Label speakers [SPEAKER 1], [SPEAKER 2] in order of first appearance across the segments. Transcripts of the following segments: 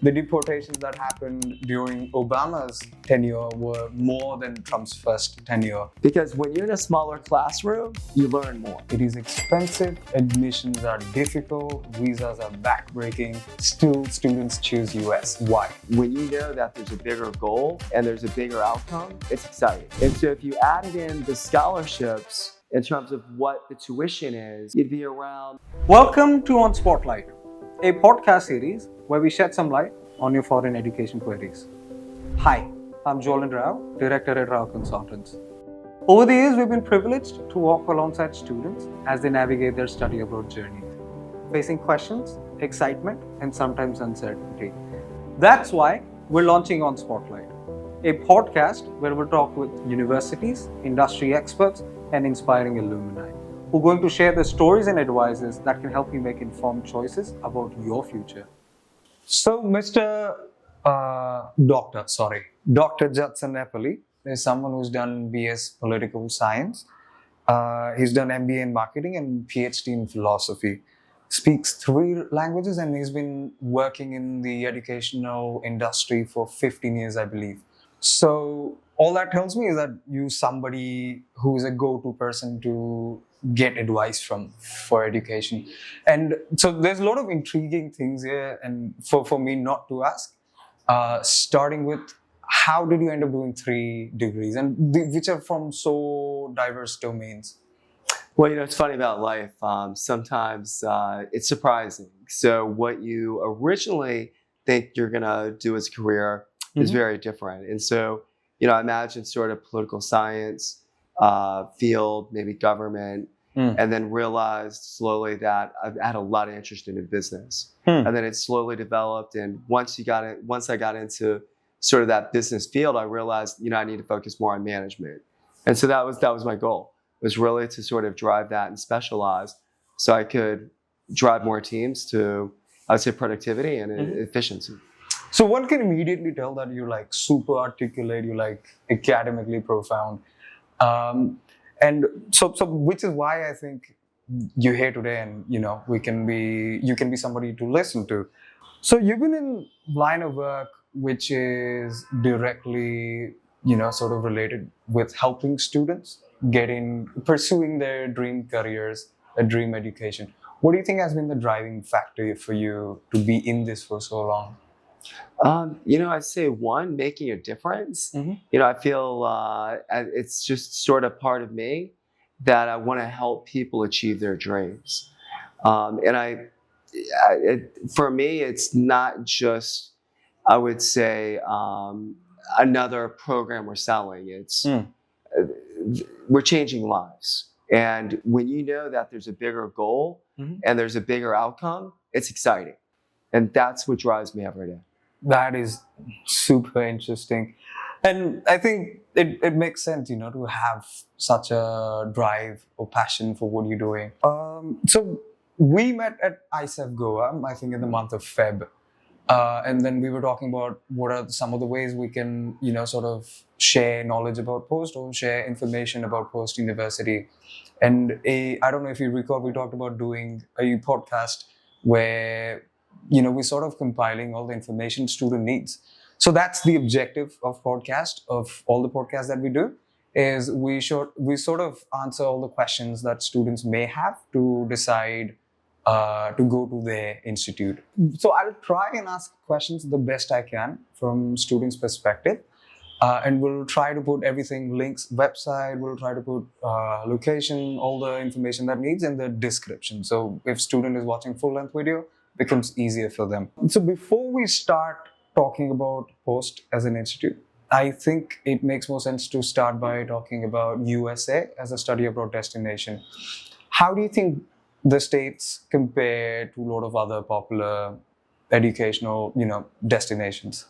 [SPEAKER 1] The deportations that happened during Obama's tenure were more than Trump's first tenure.
[SPEAKER 2] Because when you're in a smaller classroom, you learn more.
[SPEAKER 1] It is expensive, admissions are difficult, visas are backbreaking, still students choose US. Why?
[SPEAKER 2] When you know that there's a bigger goal and there's a bigger outcome, it's exciting. And so if you added in the scholarships in terms of what the tuition is, you'd be around.
[SPEAKER 3] Welcome to On Spotlight, a podcast series where we shed some light on your foreign education queries. Hi, I'm Jolan Rao, Director at Rao Consultants. Over the years, we've been privileged to walk alongside students as they navigate their study abroad journey, facing questions, excitement, and sometimes uncertainty. That's why we're launching On Spotlight, a podcast where we'll talk with universities, industry experts, and inspiring alumni who are going to share the stories and advices that can help you make informed choices about your future.
[SPEAKER 1] So, Dr. Judson Epperly is someone who's done BS Political Science. He's done MBA in Marketing and PhD in Philosophy. Speaks 3 languages and he's been working in the educational industry for 15 years, I believe. So, all that tells me is that you're somebody who is a go-to person to get advice from for education. And so there's a lot of intriguing things here and for me not to ask, starting with how did you end up doing 3 degrees and which are from so diverse domains?
[SPEAKER 2] Well, it's funny about life. Sometimes it's surprising. So what you originally think you're going to do as a career is very different. And so, I imagine sort of political science, field, maybe government, and then realized slowly that I've had a lot of interest in business. And then it slowly developed. And once I got into sort of that business field, I realized, I need to focus more on management. And so that was my goal, was really to sort of drive that and specialize so I could drive more teams to, I would say, productivity and efficiency.
[SPEAKER 1] So one can immediately tell that you're like super articulate, you're like academically profound. And so which is why I think you're here today and, you can be somebody to listen to. So you've been in line of work, which is directly, sort of related with helping students pursuing their dream careers, a dream education. What do you think has been the driving factor for you to be in this for so long?
[SPEAKER 2] I'd say one, making a difference. I feel it's just sort of part of me that I want to help people achieve their dreams. For me, it's not just, I would say, another program we're selling. It's we're changing lives. And when you know that there's a bigger goal and there's a bigger outcome, it's exciting. And that's what drives me every day.
[SPEAKER 1] That is super interesting. And I think it makes sense, to have such a drive or passion for what you're doing. So we met at ISEF Goa, I think in the month of Feb. And then we were talking about what are some of the ways we can, sort of share knowledge about post or share information about post university. And I don't know if you recall, we talked about doing a podcast where we're sort of compiling all the information student needs. So that's the objective of podcast, of all the podcasts that we do, is we sort of answer all the questions that students may have to decide to go to their institute. So I'll try and ask questions the best I can from students' perspective. And we'll try to put everything, links, website, we'll try to put location, all the information that needs in the description. So if student is watching full-length video, becomes easier for them. So before we start talking about post as an institute, I think it makes more sense to start by talking about USA as a study abroad destination. How do you think the States compare to a lot of other popular educational, destinations?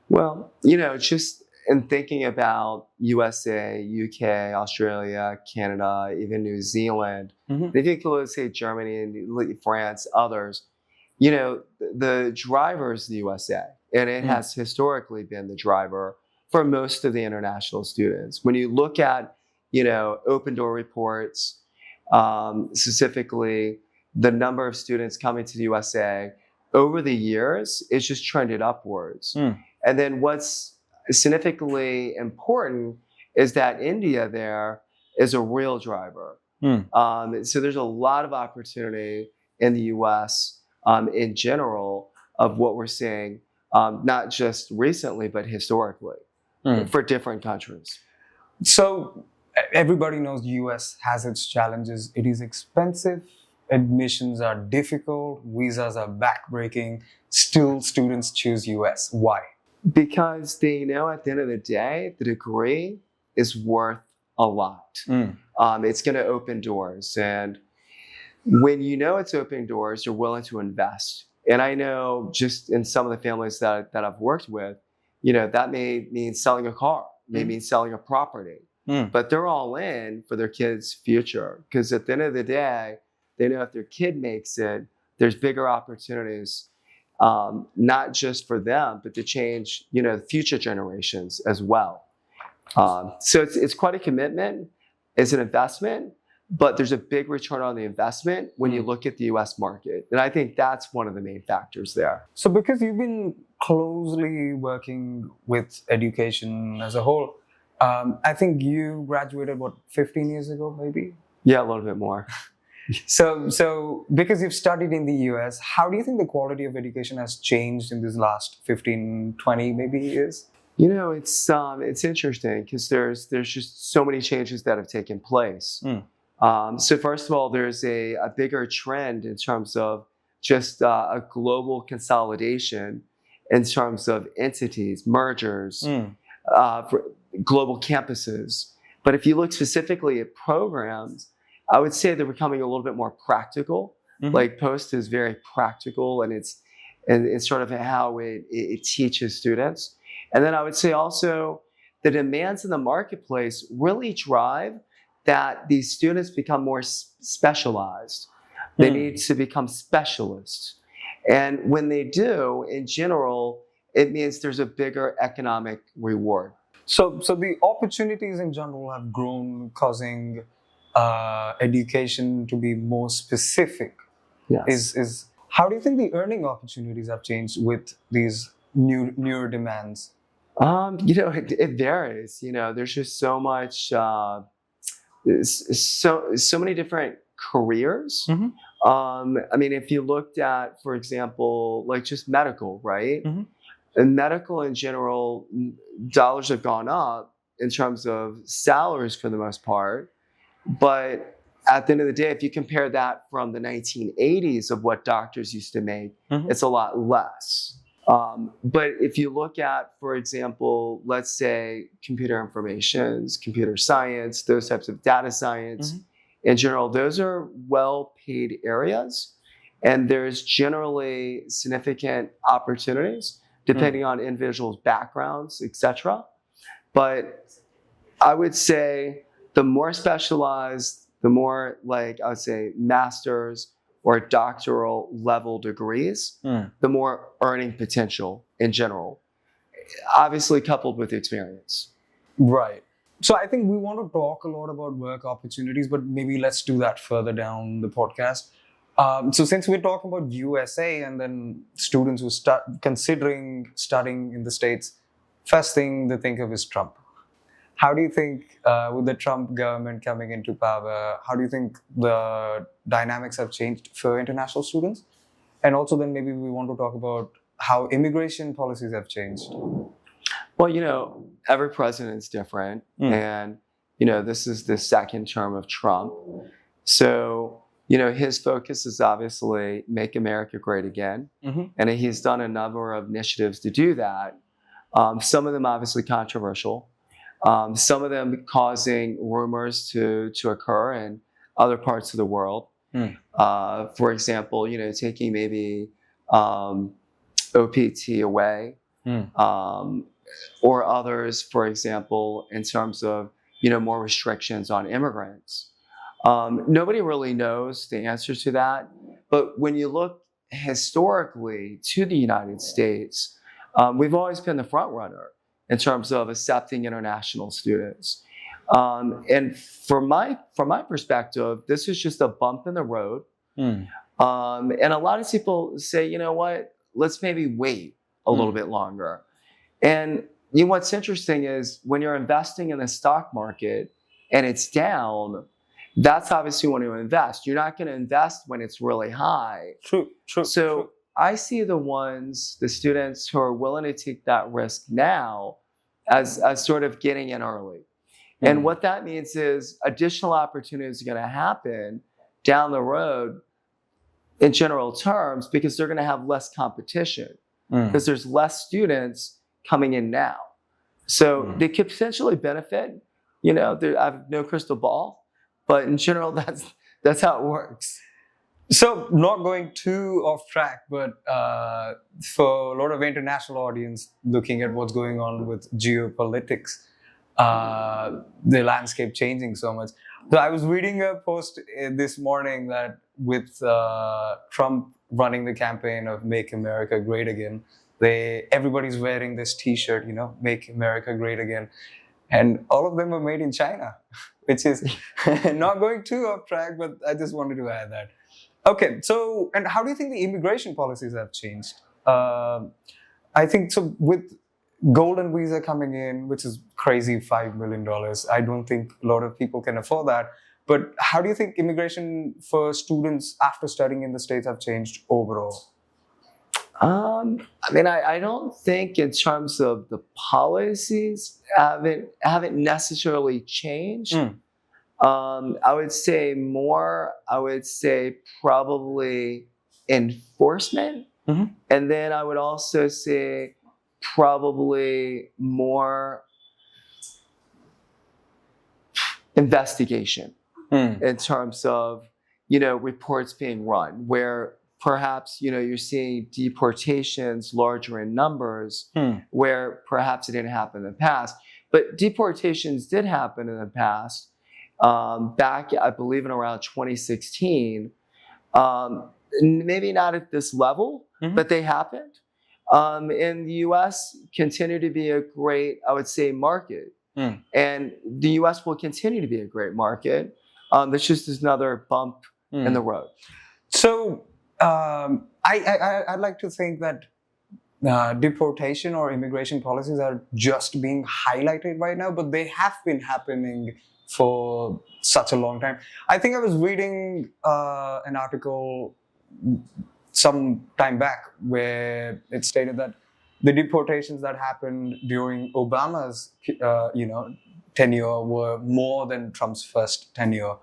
[SPEAKER 2] Well, just in thinking about USA, UK, Australia, Canada, even New Zealand, if you could say Germany and France, others, the driver is the USA, and it has historically been the driver for most of the international students. When you look at, open door reports, specifically the number of students coming to the USA over the years, it's just trended upwards. And then what's significantly important is that India there is a real driver. So there's a lot of opportunity in the U.S. In general of what we're seeing, not just recently, but historically for different countries.
[SPEAKER 1] So everybody knows the US has its challenges. It is expensive, admissions are difficult, visas are backbreaking. Still, students choose US. Why?
[SPEAKER 2] Because they know at the end of the day, the degree is worth a lot. It's going to open doors. And when you know it's opening doors, you're willing to invest. And I know just in some of the families that I've worked with, that may mean selling a car, may mean selling a property. But they're all in for their kid's future. Because at the end of the day, they know if their kid makes it, there's bigger opportunities, not just for them, but to change, future generations as well. So it's quite a commitment. It's an investment, but there's a big return on the investment when you look at the US market. And I think that's one of the main factors there.
[SPEAKER 1] So because you've been closely working with education as a whole, I think you graduated, 15 years ago, maybe?
[SPEAKER 2] Yeah, a little bit more.
[SPEAKER 1] So because you've studied in the US, how do you think the quality of education has changed in these last 15, 20 maybe years?
[SPEAKER 2] It's interesting because there's just so many changes that have taken place. So first of all, there's a bigger trend in terms of just a global consolidation in terms of entities, mergers, for global campuses. But if you look specifically at programs, I would say they're becoming a little bit more practical. Like Post is very practical, and it's sort of how it teaches students. And then I would say also the demands in the marketplace really drive that these students become more specialized. They need to become specialists. And when they do, in general, it means there's a bigger economic reward.
[SPEAKER 1] So the opportunities in general have grown, causing education to be more specific.
[SPEAKER 2] Yes.
[SPEAKER 1] How do you think the earning opportunities have changed with these newer demands?
[SPEAKER 2] It varies. There's just so much, so many different careers. If you looked at, for example, like just medical, right? And medical in general, dollars have gone up in terms of salaries for the most part. But at the end of the day, if you compare that from the 1980s of what doctors used to make, it's a lot less. But if you look at, for example, let's say computer information, computer science, those types of data science, in general, those are well-paid areas. And there's generally significant opportunities depending on individuals' backgrounds, etc. But I would say the more specialized, the more I would say master's or doctoral level degrees, the more earning potential in general, obviously coupled with experience.
[SPEAKER 1] Right. So I think we want to talk a lot about work opportunities, but maybe let's do that further down the podcast. So since we're talking about USA and then students who start considering studying in the States, first thing they think of is Trump. How do you think, with the Trump government coming into power, how do you think the dynamics have changed for international students? And also then maybe we want to talk about how immigration policies have changed.
[SPEAKER 2] Well, every president is different. And, this is the second term of Trump. So, his focus is obviously make America great again. And he's done a number of initiatives to do that. Some of them obviously controversial. Some of them causing rumors to occur in other parts of the world. For example, taking maybe OPT away, or others, for example, in terms of more restrictions on immigrants. Nobody really knows the answer to that. But when you look historically to the United States, we've always been the front runner in terms of accepting international students. And from my perspective, this is just a bump in the road. And a lot of people say, you know what, let's maybe wait a little bit longer. And what's interesting is when you're investing in the stock market and it's down, that's obviously when you invest. You're not going to invest when it's really high.
[SPEAKER 1] True.
[SPEAKER 2] So I see the students who are willing to take that risk now as sort of getting in early. And what that means is additional opportunities are going to happen down the road in general terms because they're going to have less competition because there's less students coming in now. So they could potentially benefit. I have no crystal ball, but in general, that's how it works.
[SPEAKER 1] So not going too off track, but for a lot of international audience looking at what's going on with geopolitics, the landscape changing so much. So I was reading a post this morning that with Trump running the campaign of Make America Great Again, everybody's wearing this T-shirt, Make America Great Again. And all of them are made in China, which is not going too off track, but I just wanted to add that. Okay, so, and how do you think the immigration policies have changed? I think so with Golden Visa coming in, which is crazy, $5 million. I don't think a lot of people can afford that. But how do you think immigration for students after studying in the States have changed overall?
[SPEAKER 2] I don't think in terms of the policies haven't necessarily changed. I would say probably enforcement. And then I would also say probably more investigation in terms of, reports being run where perhaps, you're seeing deportations larger in numbers where perhaps it didn't happen in the past. But deportations did happen in the past. Back, I believe, in around 2016, maybe not at this level, but they happened. And the U.S. continued to be a great, I would say, market. And the U.S. will continue to be a great market. There's just another bump in the road.
[SPEAKER 1] So I'd like to think that deportation or immigration policies are just being highlighted right now, but they have been happening for such a long time. I think I was reading an article some time back where it stated that the deportations that happened during Obama's tenure were more than Trump's first tenure.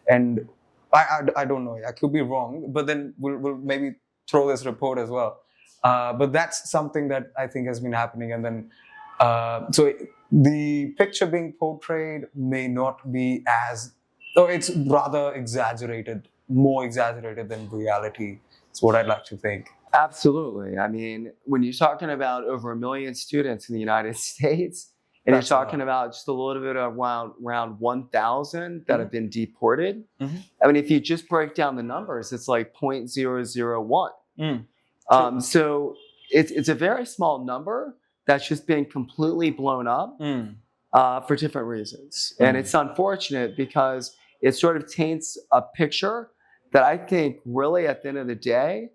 [SPEAKER 1] And I don't know, I could be wrong, but then we'll maybe throw this report as well. But that's something that I think has been happening. And then so the picture being portrayed may not be it's rather exaggerated, more exaggerated than reality. It's what I'd like to think.
[SPEAKER 2] Absolutely. I mean, when you're talking about over 1 million students in the United States, and you're talking about just a little bit around 1,000 that have been deported. I mean, if you just break down the numbers, it's like 0.001. So it's a very small number that's just been completely blown up for different reasons. And it's unfortunate because it sort of taints a picture that I think really at the end of the day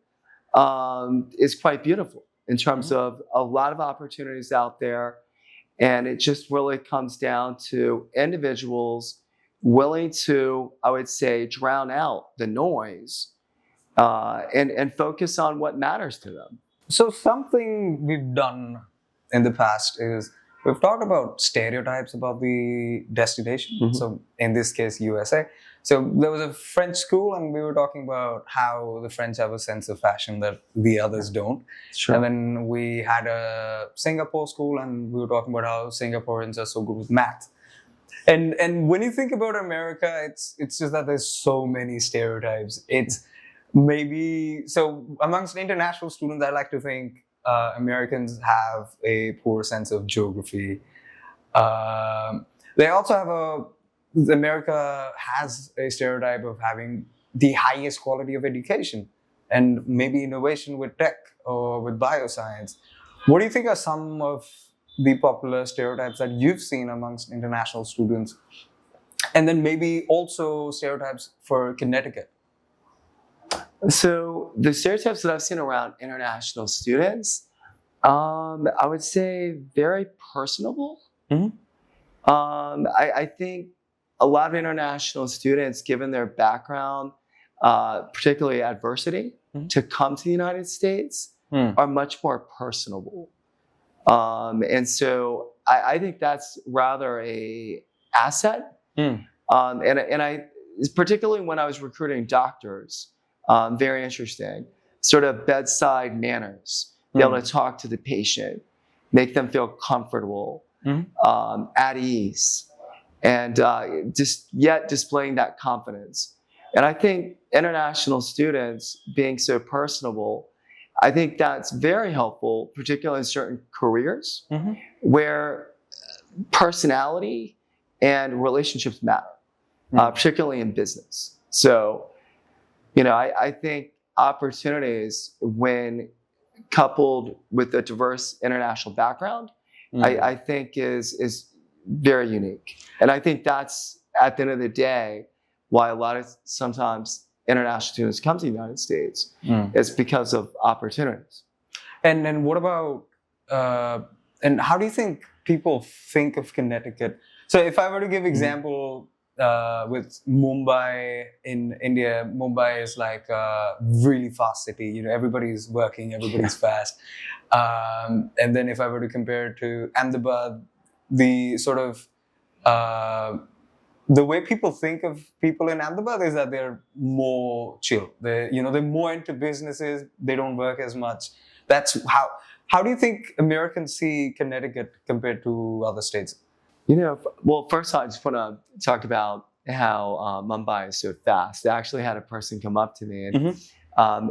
[SPEAKER 2] is quite beautiful in terms of a lot of opportunities out there. And it just really comes down to individuals willing to, I would say, drown out the noise and focus on what matters to them.
[SPEAKER 1] So something we've done in the past is we've talked about stereotypes about the destination. So in this case, USA. So there was a French school and we were talking about how the French have a sense of fashion that the others don't.
[SPEAKER 2] Sure.
[SPEAKER 1] And then we had a Singapore school and we were talking about how Singaporeans are so good with math. And when you think about America, it's just that there's so many stereotypes. It's maybe, so amongst international students, I like to think Americans have a poor sense of geography. They also have America has a stereotype of having the highest quality of education and maybe innovation with tech or with bioscience. What do you think are some of the popular stereotypes that you've seen amongst international students? And then maybe also stereotypes for Connecticut.
[SPEAKER 2] So the stereotypes that I've seen around international students, I would say very personable.
[SPEAKER 1] Mhm.
[SPEAKER 2] I think a lot of international students, given their background, particularly adversity,
[SPEAKER 1] Mhm.
[SPEAKER 2] to come to the United States,
[SPEAKER 1] Mm.
[SPEAKER 2] are much more personable. And so I think that's rather a asset.
[SPEAKER 1] Mm.
[SPEAKER 2] And I, particularly when I was recruiting doctors, very interesting, sort of bedside manners, be able to talk to the patient, make them feel comfortable,
[SPEAKER 1] Mhm.
[SPEAKER 2] at ease, and just yet displaying that confidence. And I think international students being so personable, I think that's very helpful, particularly in certain careers
[SPEAKER 1] Mhm.
[SPEAKER 2] where personality and relationships matter, particularly in business. So, I think opportunities when coupled with a diverse international background, I think is very unique. And I think that's at the end of the day why a lot of sometimes international students come to the United States is because of opportunities.
[SPEAKER 1] And what about and how do you think people think of Connecticut? So if I were to give example with Mumbai in India, Mumbai is like a really fast city. Everybody's working, everybody's fast. And then if I were to compare it to Ahmedabad, the sort of the way people think of people in Ahmedabad is that they're more chill. They're more into businesses. They don't work as much. That's how do you think Americans see Connecticut compared to other states?
[SPEAKER 2] Well, first I just want to talk about how Mumbai is so fast. I actually had a person come up to me, and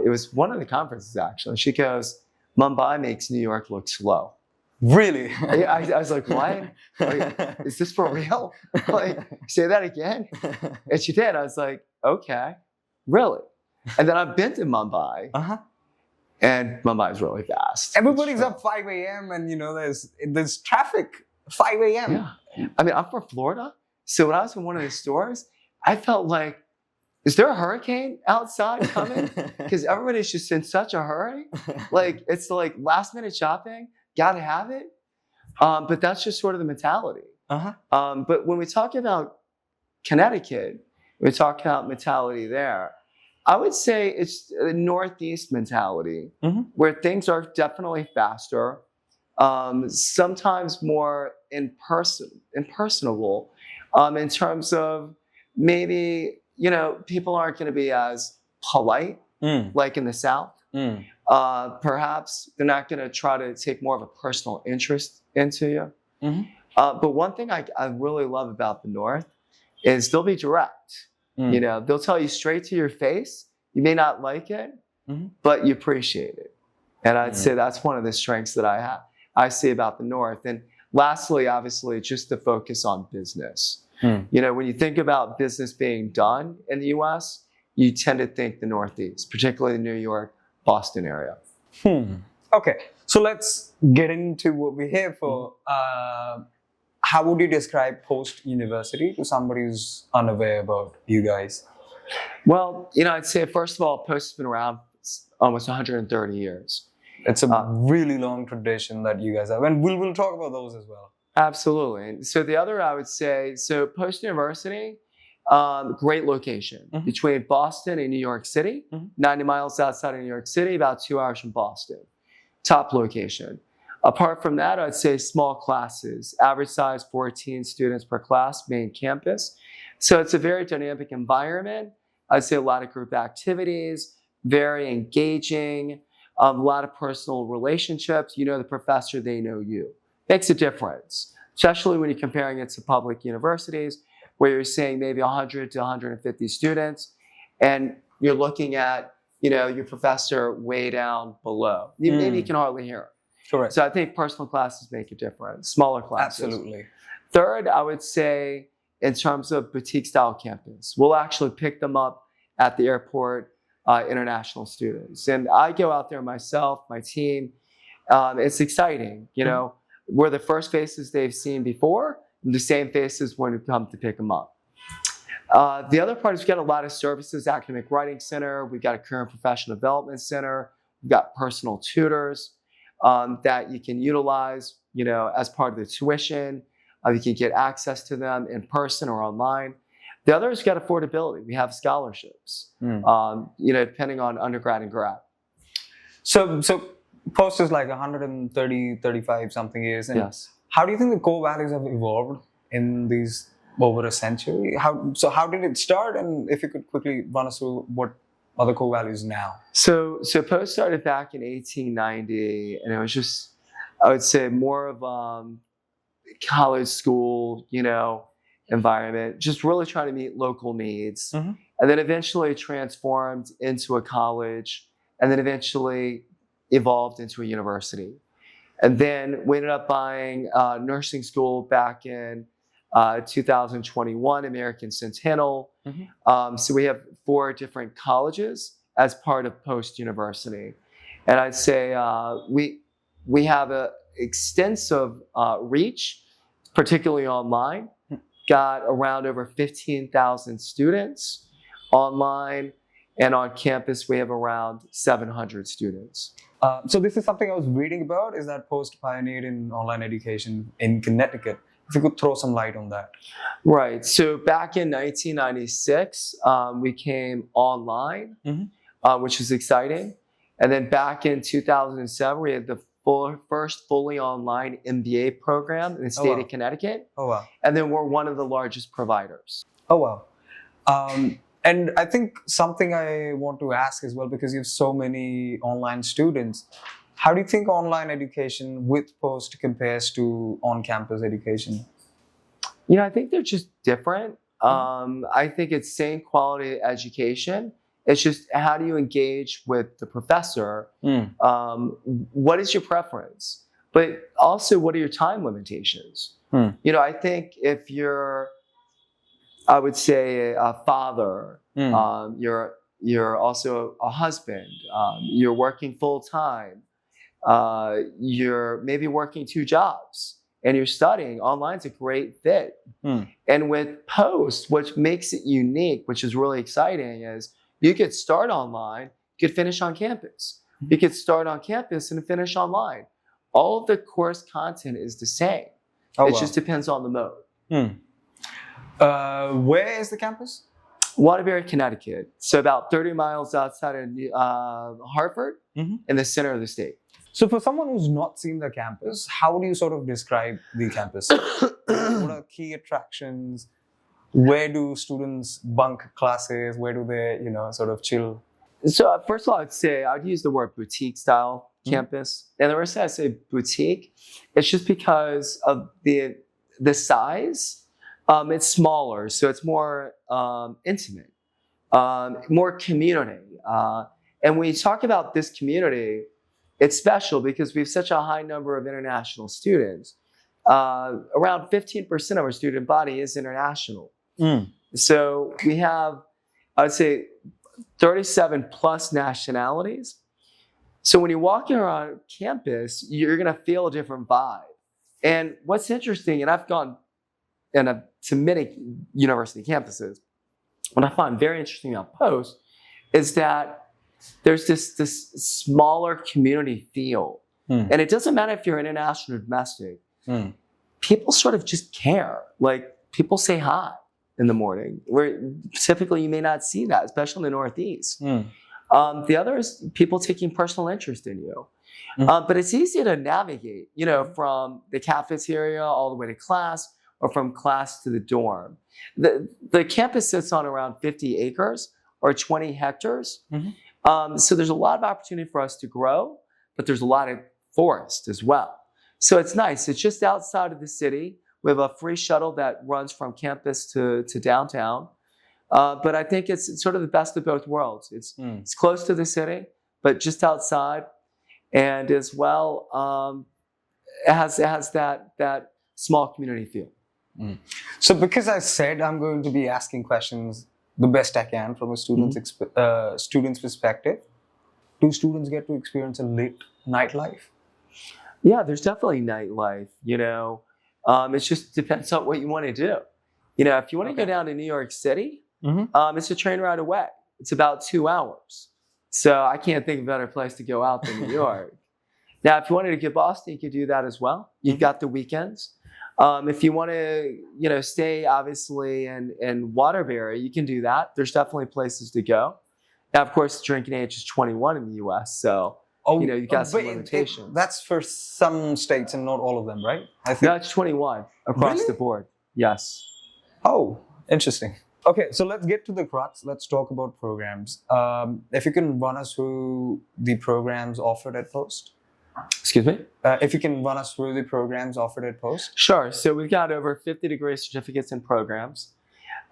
[SPEAKER 2] it was one of the conferences actually. She goes, "Mumbai makes New York look slow."
[SPEAKER 1] Really?
[SPEAKER 2] I was like, "What? Like, is this for real? Like, say that again?" And she did. I was like, "Okay, really?" And then I've been to Mumbai, and Mumbai is really fast.
[SPEAKER 1] Everybody's up 5 a.m. and there's traffic 5 a.m.
[SPEAKER 2] Yeah. I mean, I'm from Florida, so when I was in one of the stores, I felt like, is there a hurricane outside coming? Because everybody's just in such a hurry. Like, it's like last minute shopping, gotta have it. But that's just sort of the mentality. But when we talk about Connecticut, we talk about mentality there. I would say it's a Northeast mentality where things are definitely faster, sometimes more impersonable, in terms of maybe, people aren't going to be as polite like in the South. Perhaps they're not going to try to take more of a personal interest into you. But one thing I really love about the North is they'll be direct. They'll tell you straight to your face. You may not like it, but you appreciate it. And I'd say that's one of the strengths that I see about the North. And lastly, obviously, just the focus on business. When you think about business being done in the U.S., you tend to think the Northeast, particularly the New York, Boston area.
[SPEAKER 1] Okay, so let's get into what we're here for. How would you describe post-university to somebody who's unaware about you guys?
[SPEAKER 2] Well, I'd say, first of all, Post has been around almost 130 years.
[SPEAKER 1] It's a really long tradition that you guys have. And we'll talk about those as well.
[SPEAKER 2] Absolutely. And so the other, I would say, so Post University, great location between Boston and New York City, 90 miles outside of New York City, about 2 hours from Boston. Top location. Apart from that, I'd say small classes, average size 14 students per class, main campus. So it's a very dynamic environment. I'd say a lot of group activities, very engaging, a lot of personal relationships. You know the professor, they know you. Makes a difference, especially when you're comparing it to public universities where you're seeing maybe 100 to 150 students and you're looking at, your professor way down below. Maybe you can hardly hear him.
[SPEAKER 1] Correct.
[SPEAKER 2] So I think personal classes make a difference, smaller classes.
[SPEAKER 1] Absolutely.
[SPEAKER 2] Third, I would say in terms of boutique style campus, we'll actually pick them up at the airport, international students. And I go out there myself, my team. It's exciting. We're the first faces they've seen before, and the same faces when we come to pick them up. The other part is we've got a lot of services, academic writing center, we've got a career and professional development center, we've got personal tutors that you can utilize, as part of the tuition. You can get access to them in person or online. The other is got affordability. We have scholarships, depending on undergrad and grad.
[SPEAKER 1] So Post is like 130, 35 something years. And
[SPEAKER 2] Yes.
[SPEAKER 1] how do you think the core values have evolved in these over a century? How did it start? And if you could quickly run us through what are the core values now?
[SPEAKER 2] So Post started back in 1890, and it was just, I would say, more of college school, environment, just really trying to meet local needs.
[SPEAKER 1] Mm-hmm.
[SPEAKER 2] And then eventually transformed into a college, and then eventually evolved into a university. And then we ended up buying nursing school back in 2021, American Centennial.
[SPEAKER 1] Mm-hmm.
[SPEAKER 2] So we have 4 different colleges as part of Post University. And I'd say we have an extensive reach, particularly online. Got around over 15,000 students online, and on campus we have around 700 students.
[SPEAKER 1] So this is something I was reading about, is that Post pioneered in online education in Connecticut. If you could throw some light on that.
[SPEAKER 2] Right. So back in 1996, we came online, which is exciting. And then back in 2007, we had the first fully online MBA program in the state of Connecticut.
[SPEAKER 1] Oh, wow.
[SPEAKER 2] And then we're one of the largest providers.
[SPEAKER 1] Oh, wow. And I think something I want to ask as well, because you have so many online students, how do you think online education with Post compares to on-campus education?
[SPEAKER 2] I think they're just different. I think it's same quality education. It's just, how do you engage with the professor? What is your preference? But also, what are your time limitations? I think if you're, I would say, a father, you're also a husband, you're working full time, you're maybe working 2 jobs, and you're studying, online's a great fit. And with Post, what makes it unique, which is really exciting, is you could start online, you could finish on campus. You could start on campus and finish online. All of the course content is the same. It just depends on the mode.
[SPEAKER 1] Where is the campus?
[SPEAKER 2] Waterbury, Connecticut. So about 30 miles outside of Hartford, in the center of the state.
[SPEAKER 1] So for someone who's not seen the campus, how would you sort of describe the campus? What are key attractions? Where do students bunk classes? Where do they, sort of chill?
[SPEAKER 2] So first of all, I'd use the word boutique style campus. And the reason I say boutique, it's just because of the size. It's smaller, so it's more intimate, more community. And when you talk about this community, it's special because we have such a high number of international students. Around 15% of our student body is international. So we have, I would say, 37 plus nationalities. So when you walk around campus, you're going to feel a different vibe. And what's interesting, and I've gone to many university campuses, what I find very interesting about Post is that there's this smaller community feel. And it doesn't matter if you're international or domestic. People sort of just care. Like, people say hi in the morning, where typically you may not see that, especially in the Northeast. The other is people taking personal interest in you. But it's easy to navigate, from the cafeteria all the way to class, or from class to the dorm. The campus sits on around 50 acres or 20 hectares. So there's a lot of opportunity for us to grow, but there's a lot of forest as well. So it's nice. It's just outside of the city. We have a free shuttle that runs from campus to downtown. But I think it's sort of the best of both worlds. It's close to the city, but just outside. And as well, it has that small community feel.
[SPEAKER 1] So because I said I'm going to be asking questions the best I can from a student's perspective, do students get to experience a late nightlife?
[SPEAKER 2] Yeah, there's definitely nightlife, It just depends on what you want to do. If you want to go
[SPEAKER 1] Okay.
[SPEAKER 2] down to New York City,
[SPEAKER 1] Mm-hmm.
[SPEAKER 2] it's a train ride away. It's about 2 hours. So I can't think of a better place to go out than New York. Now, if you wanted to get Boston, you could do that as well. You've got the weekends. If you want to, stay obviously in Waterbury, you can do that. There's definitely places to go. Now, of course, the drinking age is 21 in the U.S., so you've got some
[SPEAKER 1] but
[SPEAKER 2] limitations.
[SPEAKER 1] that's for some states and not all of them, right? I think.
[SPEAKER 2] No, it's 21 across
[SPEAKER 1] Really?
[SPEAKER 2] the board. Yes.
[SPEAKER 1] Oh, interesting. Okay, so let's get to the crux. Let's talk about programs. If you can run us through the programs offered at Post.
[SPEAKER 2] Excuse me?
[SPEAKER 1] If you can run us through the programs offered at Post.
[SPEAKER 2] Sure. So we've got over 50 degree certificates and programs.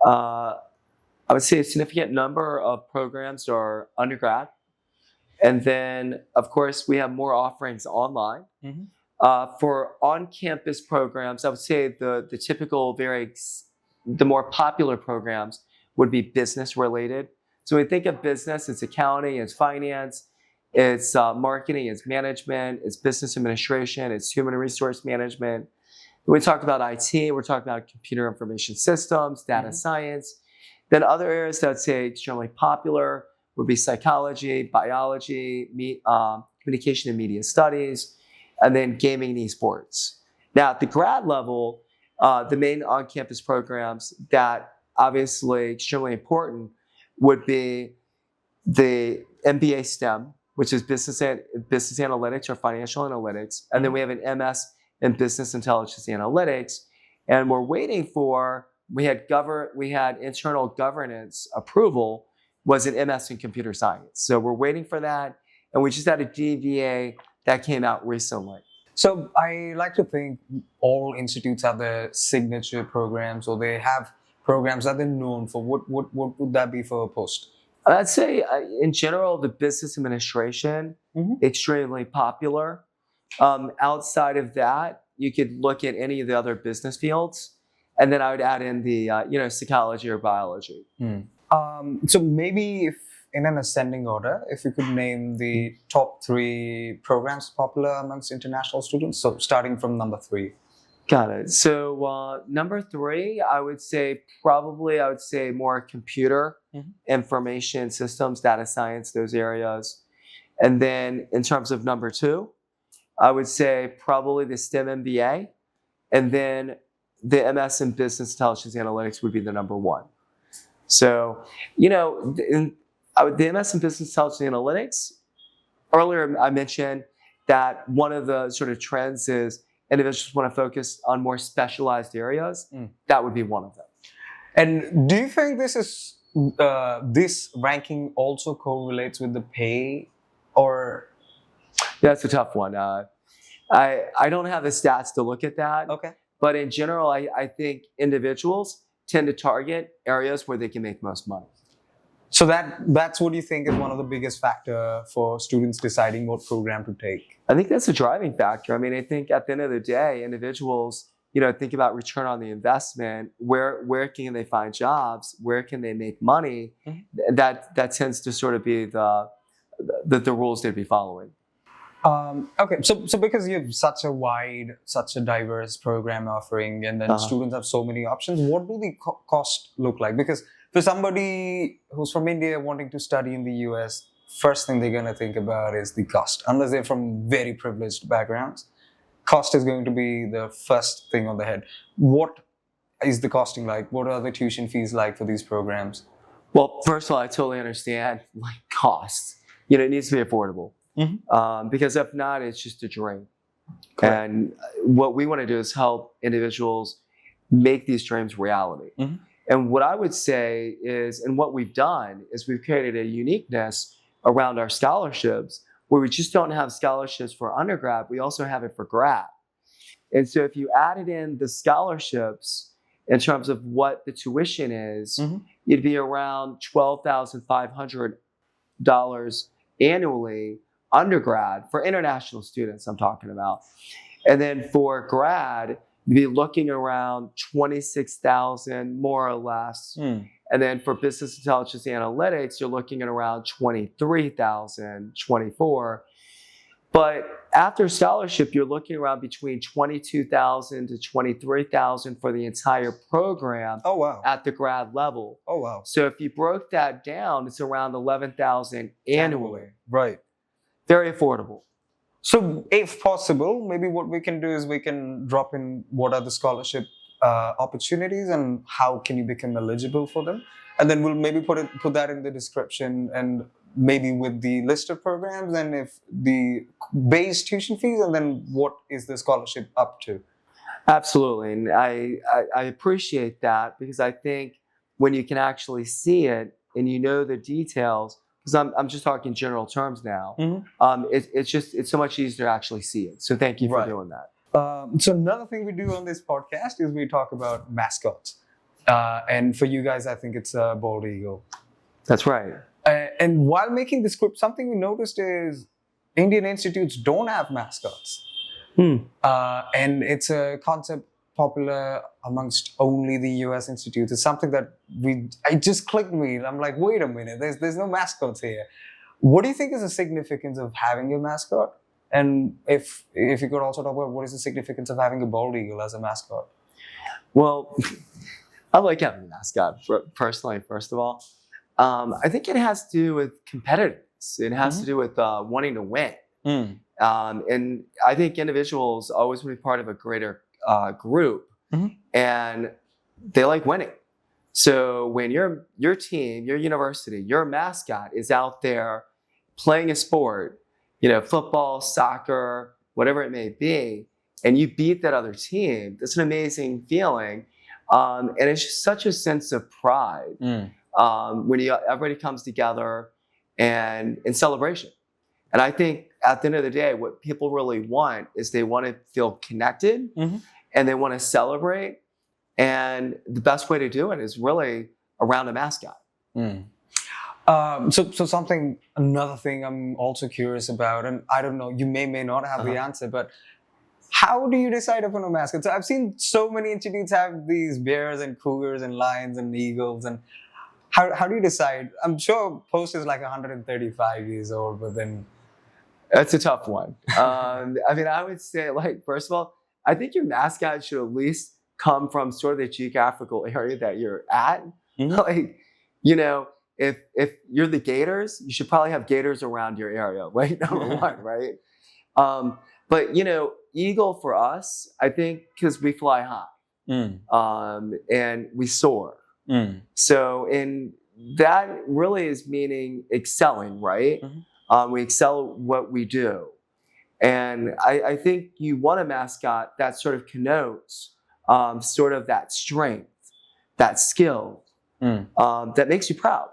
[SPEAKER 2] I would say a significant number of programs are undergrad. And then, of course, we have more offerings online.
[SPEAKER 1] Mm-hmm.
[SPEAKER 2] For on-campus programs, I would say the typical, the more popular programs would be business related. So when we think of business, it's accounting, it's finance, it's marketing, it's management, it's business administration, it's human resource management. When we talk about IT, we're talking about computer information systems, data science. Then other areas that I'd say extremely popular would be psychology, biology, communication and media studies, and then gaming and esports. Now, at the grad level, the main on-campus programs that obviously extremely important would be the MBA STEM, which is business analytics or financial analytics, and then we have an MS in business intelligence analytics, and we're waiting for. We had internal governance approval, was an MS in computer science. So we're waiting for that, and we just had a DVA that came out recently.
[SPEAKER 1] So I like to think all institutes have their signature programs, or they have programs that they're known for. What would that be for a Post?
[SPEAKER 2] I'd say, in general, the business administration, extremely popular. Outside of that, you could look at any of the other business fields, and then I would add in the psychology or biology.
[SPEAKER 1] So maybe if in an ascending order, if you could name the top 3 programs popular amongst international students. So starting from number 3.
[SPEAKER 2] Got it. So number 3, I would say more computer, information systems, data science, those areas. And then in terms of number 2, I would say probably the STEM MBA. And then the MS in business intelligence analytics would be the number 1. So, the MS in business intelligence analytics, earlier I mentioned that one of the sort of trends is individuals want to focus on more specialized areas. That would be one of them.
[SPEAKER 1] And do you think this ranking also correlates with the pay, or?
[SPEAKER 2] That's a tough one. I don't have the stats to look at that.
[SPEAKER 1] Okay.
[SPEAKER 2] But in general, I think individuals tend to target areas where they can make most money.
[SPEAKER 1] So that's what you think is one of the biggest factor for students deciding what program to take?
[SPEAKER 2] I think that's a driving factor. I mean, I think at the end of the day, individuals, think about return on the investment. Where can they find jobs? Where can they make money? That tends to sort of be the rules they'd be following.
[SPEAKER 1] Okay, so because you have such a diverse program offering, and then students have so many options, what do the cost look like? Because for somebody who's from India wanting to study in the US, first thing they're going to think about is the cost. Unless they're from very privileged backgrounds, cost is going to be the first thing on the head. What is the costing like? What are the tuition fees like for these programs?
[SPEAKER 2] Well, first of all, I totally understand costs. It needs to be affordable. Because if not, it's just a drain.
[SPEAKER 1] Correct.
[SPEAKER 2] And what we want to do is help individuals make these dreams reality. And what I would say is, and what we've done is we've created a uniqueness around our scholarships where we just don't have scholarships for undergrad, we also have it for grad. And so if you added in the scholarships in terms of what the tuition is, it'd be around $12,500 annually undergrad for international students I'm talking about. And then for grad, you'd be looking around 26,000 more or less. And then for business intelligence analytics, you're looking at around 23,000, 24. But after scholarship, you're looking around between 22,000 to 23,000 for the entire program
[SPEAKER 1] Oh wow.
[SPEAKER 2] at the grad level.
[SPEAKER 1] Oh wow.
[SPEAKER 2] So if you broke that down, it's around 11,000 annually.
[SPEAKER 1] Right.
[SPEAKER 2] Very affordable.
[SPEAKER 1] So, if possible, maybe what we can do is we can drop in what are the scholarship opportunities and how can you become eligible for them, and then we'll maybe put that in the description, and maybe with the list of programs and if the base tuition fees, and then what is the scholarship up to.
[SPEAKER 2] Absolutely. And I appreciate that, because I think when you can actually see it and you know the details, because I'm just talking general terms now, it's so much easier to actually see it. So thank you for
[SPEAKER 1] Right.
[SPEAKER 2] doing that.
[SPEAKER 1] So another thing we do on this podcast is we talk about mascots. And for you guys, I think it's a bald eagle.
[SPEAKER 2] That's right.
[SPEAKER 1] And while making the script, something we noticed is Indian institutes don't have mascots. And it's a concept popular amongst only the US institutes. It's something that it just clicked me. I'm like, wait a minute, there's no mascots here. What do you think is the significance of having a mascot? And if you could also talk about what is the significance of having a bald eagle as a mascot?
[SPEAKER 2] Well, I like having a mascot personally, first of all. I think it has to do with competitiveness. It has to do with wanting to win. And I think individuals always want to be part of a greater group, and they like winning. So when your team, your university, your mascot is out there playing a sport, football, soccer, whatever it may be, and you beat that other team, that's an amazing feeling. And it's just such a sense of pride when everybody comes together and in celebration. And I think at the end of the day, what people really want is they want to feel connected and they want to celebrate. And the best way to do it is really around a mascot.
[SPEAKER 1] So another thing I'm also curious about, and I don't know, you may not have the answer, but how do you decide upon a mascot? So I've seen so many institutes have these bears and cougars and lions and eagles, and how do you decide? I'm sure Post is like 135 years old, but then...
[SPEAKER 2] That's a tough one. I would say, first of all, I think your mascot should at least come from sort of the geographical area that you're at. If you're the Gators, you should probably have Gators around your area, number one, right? But eagle for us, I think, because we fly high, and we soar. So that really is meaning excelling, right? We excel at what we do. And I think you want a mascot that sort of connotes sort of that strength, that skill, that makes you proud.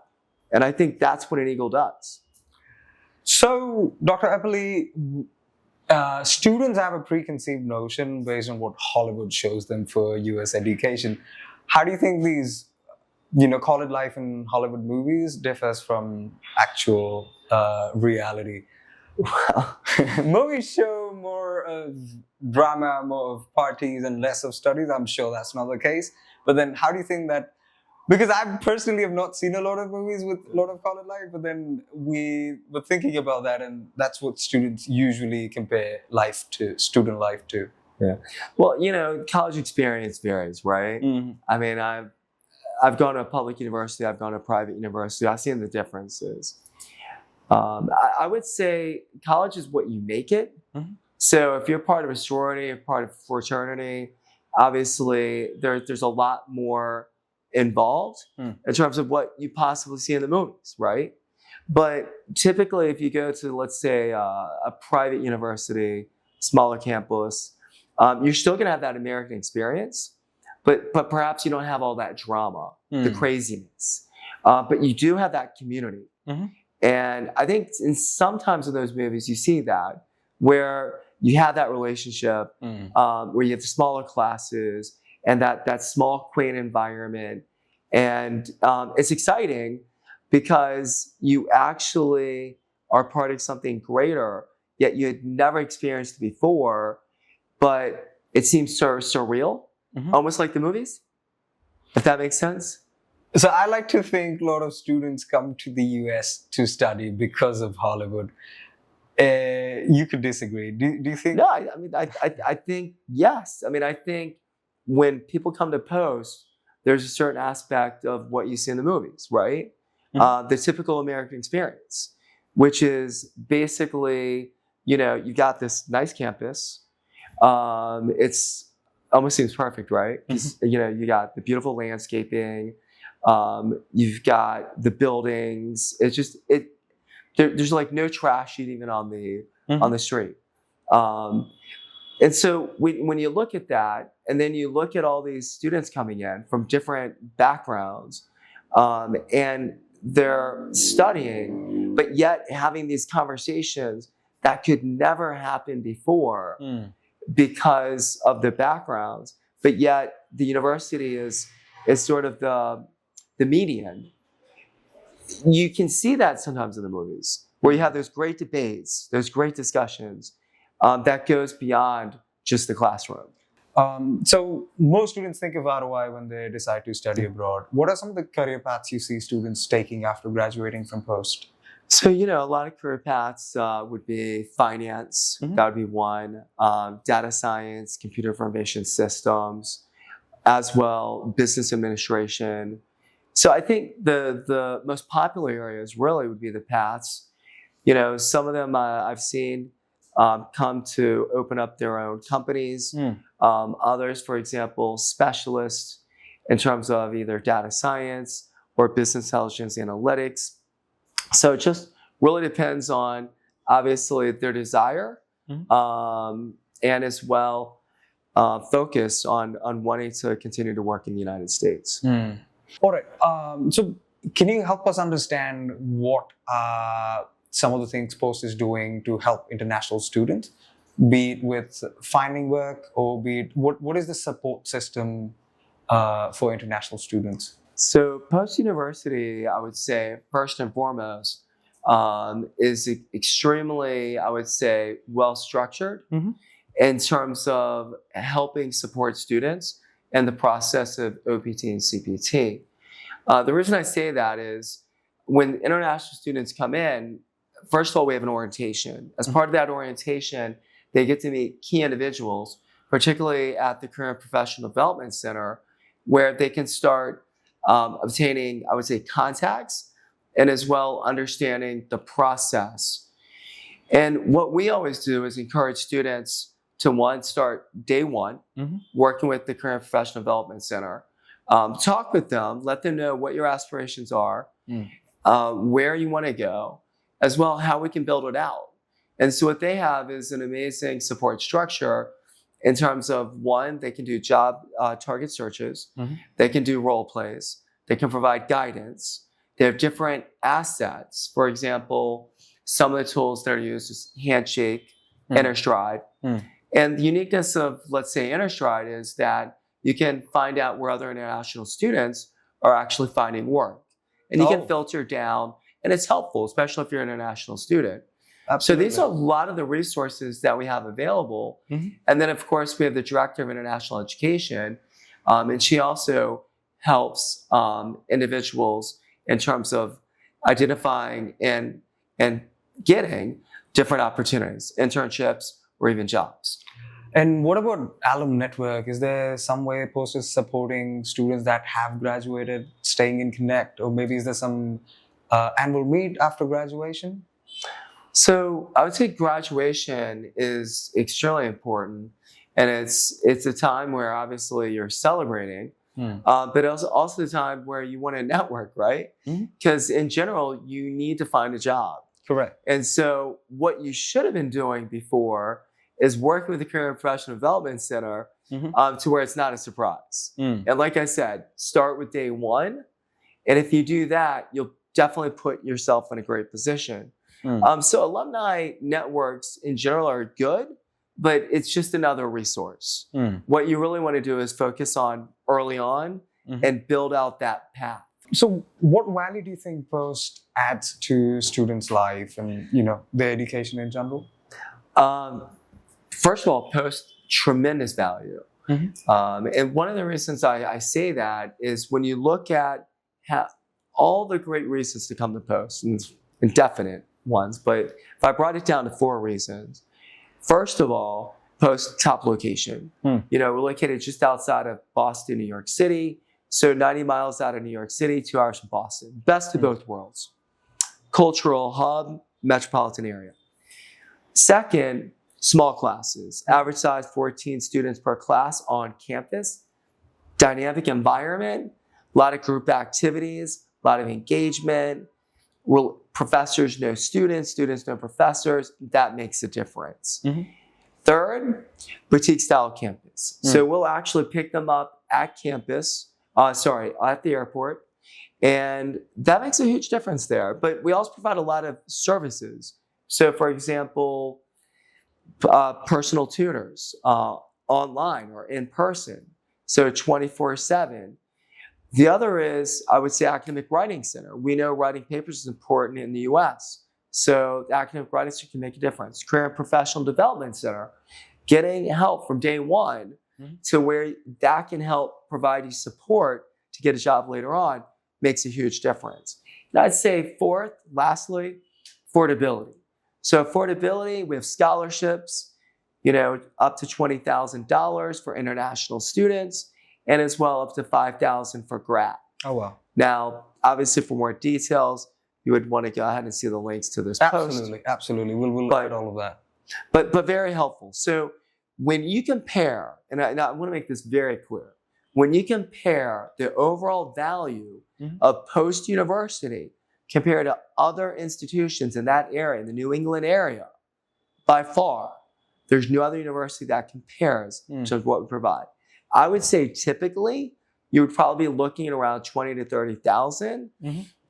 [SPEAKER 2] And I think that's what an eagle does.
[SPEAKER 1] So, Dr. Epperly, students have a preconceived notion based on what Hollywood shows them for US education. How do you think these, college life in Hollywood movies differs from actual reality? Well, movies show more of drama, more of parties, and less of studies. I'm sure that's not the case. But then how do you think that, because I personally have not seen a lot of movies with a lot of college life, but then we were thinking about that, and that's what students usually compare student life to.
[SPEAKER 2] Yeah. Well, college experience varies, right? I mean, I've gone to a public university, I've gone to a private university, I've seen the differences. I would say college is what you make it. So if you're part of a sorority, or part of a fraternity, obviously there's a lot more involved in terms of what you possibly see in the movies, right? But typically, if you go to, let's say, a private university, smaller campus, you're still going to have that American experience, but perhaps you don't have all that drama, the craziness. But you do have that community. And I think sometimes in those movies, you see that, where you have that relationship, where you have the smaller classes, and that small, quaint environment. And it's exciting because you actually are part of something greater, yet you had never experienced it before, but it seems so surreal, almost like the movies, if that makes sense.
[SPEAKER 1] So I like to think a lot of students come to the US to study because of Hollywood. You could disagree. Do you think?
[SPEAKER 2] No, I mean, I think yes. I mean, I think when people come to post, there's a certain aspect of what you see in the movies, right? The typical American experience, which is basically, you got this nice campus. It's almost seems perfect, right? 'Cause, you got the beautiful landscaping. You've got the buildings. It's just there's like no trash even on the street. And so when you look at that, and then you look at all these students coming in from different backgrounds, and they're studying, but yet having these conversations that could never happen before because of their backgrounds, but yet the university is sort of the median. You can see that sometimes in the movies, where you have those great debates, those great discussions, that goes beyond just the classroom.
[SPEAKER 1] So most students think of ROI when they decide to study abroad. What are some of the career paths you see students taking after graduating from post?
[SPEAKER 2] So, a lot of career paths would be finance, that would be one, data science, computer information systems, as well business administration. So I think the most popular areas really would be the paths. Some of them I've seen come to open up their own companies. Others, for example, specialists in terms of either data science or business intelligence analytics. So it just really depends on, obviously, their desire and as well focus on wanting to continue to work in the United States.
[SPEAKER 1] All right. So can you help us understand what some of the things Post is doing to help international students, be it with finding work or be it what is the support system for international students?
[SPEAKER 2] So Post University, I would say, first and foremost, is extremely, I would say, well-structured in terms of helping support students in the process of OPT and CPT. The reason I say that is when international students come in, first of all, we have an orientation. As part of that orientation, they get to meet key individuals, particularly at the Career and Professional Development Center, where they can start obtaining, I would say, contacts and as well understanding the process. And what we always do is encourage students to start day one, working with the Career and Professional Development Center. Talk with them, let them know what your aspirations are, where you want to go, as well how we can build it out. And so what they have is an amazing support structure in terms of, one, they can do job target searches, they can do role plays, they can provide guidance, they have different assets. For example, some of the tools that are used is Handshake, InnerStride. And the uniqueness of, let's say, InnerStride is that you can find out where other international students are actually finding work. And you can filter down, and it's helpful, especially if you're an international student. Absolutely. So these are a lot of the resources that we have available. And then, of course, we have the Director of International Education, and she also helps individuals in terms of identifying and getting different opportunities, internships, or even jobs.
[SPEAKER 1] And what about alum network? Is there some way Post is supporting students that have graduated, staying in connect, or maybe is there some annual meet after graduation?
[SPEAKER 2] So I would say graduation is extremely important, and it's a time where obviously you're celebrating, but also the time where you want to network, right? Because in general, you need to find a job.
[SPEAKER 1] Correct.
[SPEAKER 2] And so what you should have been doing before is working with the Career and Professional Development Center to where it's not a surprise. And like I said, start with day one. And if you do that, you'll definitely put yourself in a great position. So alumni networks in general are good, but it's just another resource. What you really want to do is focus on early on and build out that path.
[SPEAKER 1] So what value do you think Post adds to students' life and their education in general?
[SPEAKER 2] First of all, Post tremendous value. And one of the reasons I say that is when you look at all the great reasons to come to Post, and it's indefinite, ones, but if I brought it down to 4 reasons, first of all, Post top location. We're located just outside of Boston, New York City. So 90 miles out of New York City, 2 hours from Boston. Best of both worlds. Cultural hub, metropolitan area. Second, small classes. Average size 14 students per class on campus. Dynamic environment, a lot of group activities, a lot of engagement. Professors know students, students know professors. That makes a difference. Third, boutique style campus. So we'll actually pick them up at campus, at the airport. And that makes a huge difference there. But we also provide a lot of services. So for example, personal tutors online or in person. So 24/7. The other is, I would say, academic writing center. We know writing papers is important in the US. So the academic writing center can make a difference. Career and professional development center, getting help from day one to where that can help provide you support to get a job later on makes a huge difference. And I'd say fourth, lastly, affordability. So affordability, we have scholarships, up to $20,000 for international students, and as well up to $5,000 for grad.
[SPEAKER 1] Oh, wow.
[SPEAKER 2] Now, obviously, for more details, you would want to go ahead and see the links to this post.
[SPEAKER 1] Absolutely. We'll look at all of that.
[SPEAKER 2] But very helpful. So when you compare, and I want to make this very clear, when you compare the overall value of post-university compared to other institutions in that area, in the New England area, by far, there's no other university that compares to what we provide. I would say typically you would probably be looking at around 20 to 30,000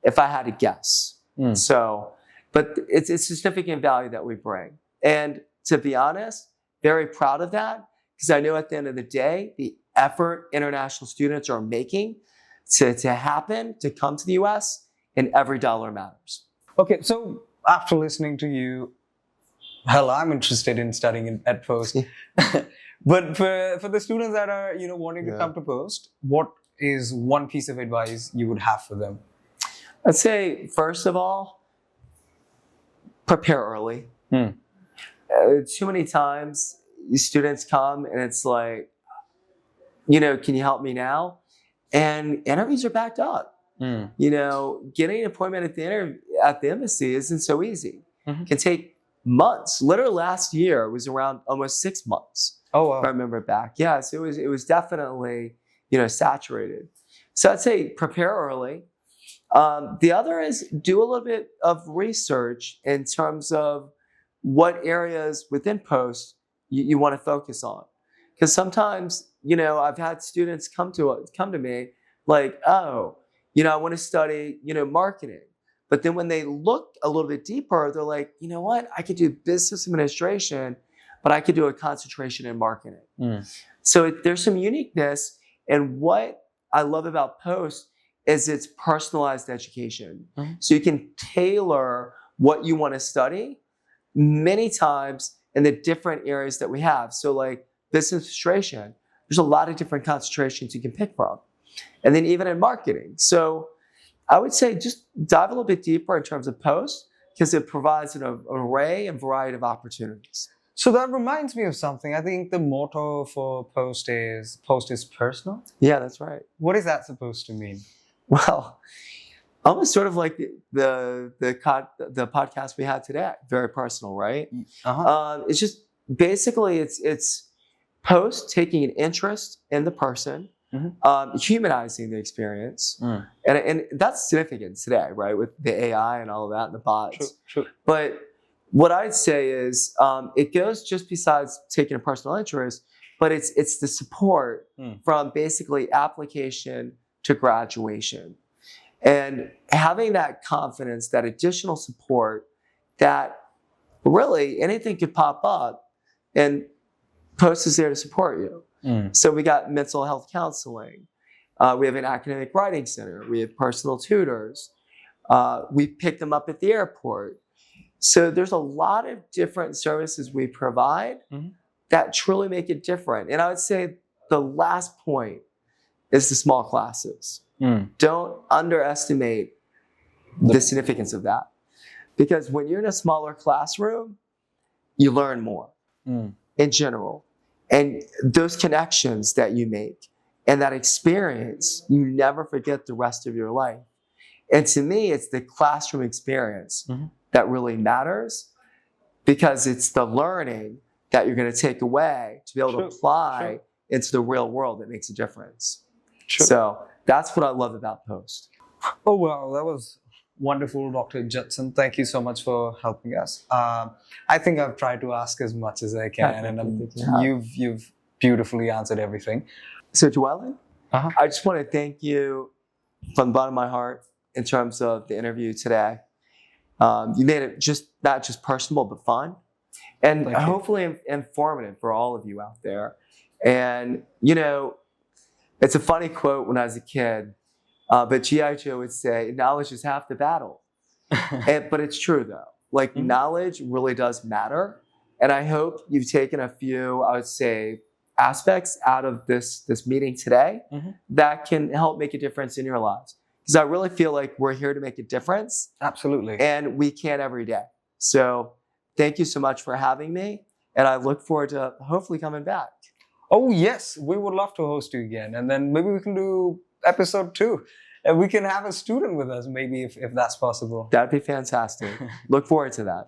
[SPEAKER 2] if I had to guess. So, but it's a significant value that we bring. And to be honest, very proud of that, because I know at the end of the day, the effort international students are making to happen, to come to the US, and every dollar matters.
[SPEAKER 1] Okay, so after listening to you, hell, I'm interested in studying at Post. But for the students that are, wanting to come to Post, what is one piece of advice you would have for them?
[SPEAKER 2] I'd say, first of all, prepare early. Too many times, students come and it's like, can you help me now? And interviews are backed up. Getting an appointment at the embassy isn't so easy. It can take months. Literally last year, it was around almost 6 months.
[SPEAKER 1] Oh, wow.
[SPEAKER 2] If I remember back. Yes, it was definitely, saturated. So I'd say prepare early. The other is do a little bit of research in terms of what areas within Post you want to focus on. Because sometimes, I've had students come to me like, oh, I want to study, marketing. But then when they look a little bit deeper, they're like, you know what? I could do business administration, but I could do a concentration in marketing. So there's some uniqueness. And what I love about Post is its personalized education. So you can tailor what you want to study many times in the different areas that we have. So like business administration, there's a lot of different concentrations you can pick from. And then even in marketing. So I would say just dive a little bit deeper in terms of Post because it provides an array and variety of opportunities.
[SPEAKER 1] So that reminds me of something. I think the motto for Post is personal.
[SPEAKER 2] Yeah, that's right.
[SPEAKER 1] What is that supposed to mean?
[SPEAKER 2] Well, almost sort of like the podcast we had today. Very personal, right? It's just basically it's Post taking an interest in the person, humanizing the experience, and that's significant today, right? With the AI and all of that, and the bots.
[SPEAKER 1] True.
[SPEAKER 2] But what I'd say is it goes just besides taking a personal interest, but it's the support from basically application to graduation. And having that confidence, that additional support that really anything could pop up and Post is there to support you. So we got mental health counseling. We have an academic writing center. We have personal tutors. We pick them up at the airport. So there's a lot of different services we provide that truly make it different. And I would say the last point is the small classes. Don't underestimate the significance of that. Because when you're in a smaller classroom, you learn more in general. And those connections that you make and that experience, you never forget the rest of your life. And to me, it's the classroom experience that really matters, because it's the learning that you're going to take away to be able to apply into the real world that makes a difference. So that's what I love about Post.
[SPEAKER 1] Oh, wow, that was wonderful, Dr. Judson. Thank you so much for helping us. I think I've tried to ask as much as I can, and you've beautifully answered everything.
[SPEAKER 2] So, Judson, I just want to thank you from the bottom of my heart in terms of the interview today. You made it not just personable, but fun, and hopefully informative for all of you out there. And, you know, it's a funny quote when I was a kid, but G.I. Joe would say, knowledge is half the battle. But it's true, though. Like, knowledge really does matter. And I hope you've taken a few, I would say, aspects out of this meeting today that can help make a difference in your lives. Because I really feel like we're here to make a difference.
[SPEAKER 1] Absolutely.
[SPEAKER 2] And we can every day. So thank you so much for having me. And I look forward to hopefully coming back.
[SPEAKER 1] Oh, yes. We would love to host you again. And then maybe we can do episode 2. And we can have a student with us, maybe, if that's possible.
[SPEAKER 2] That'd be fantastic. Look forward to that.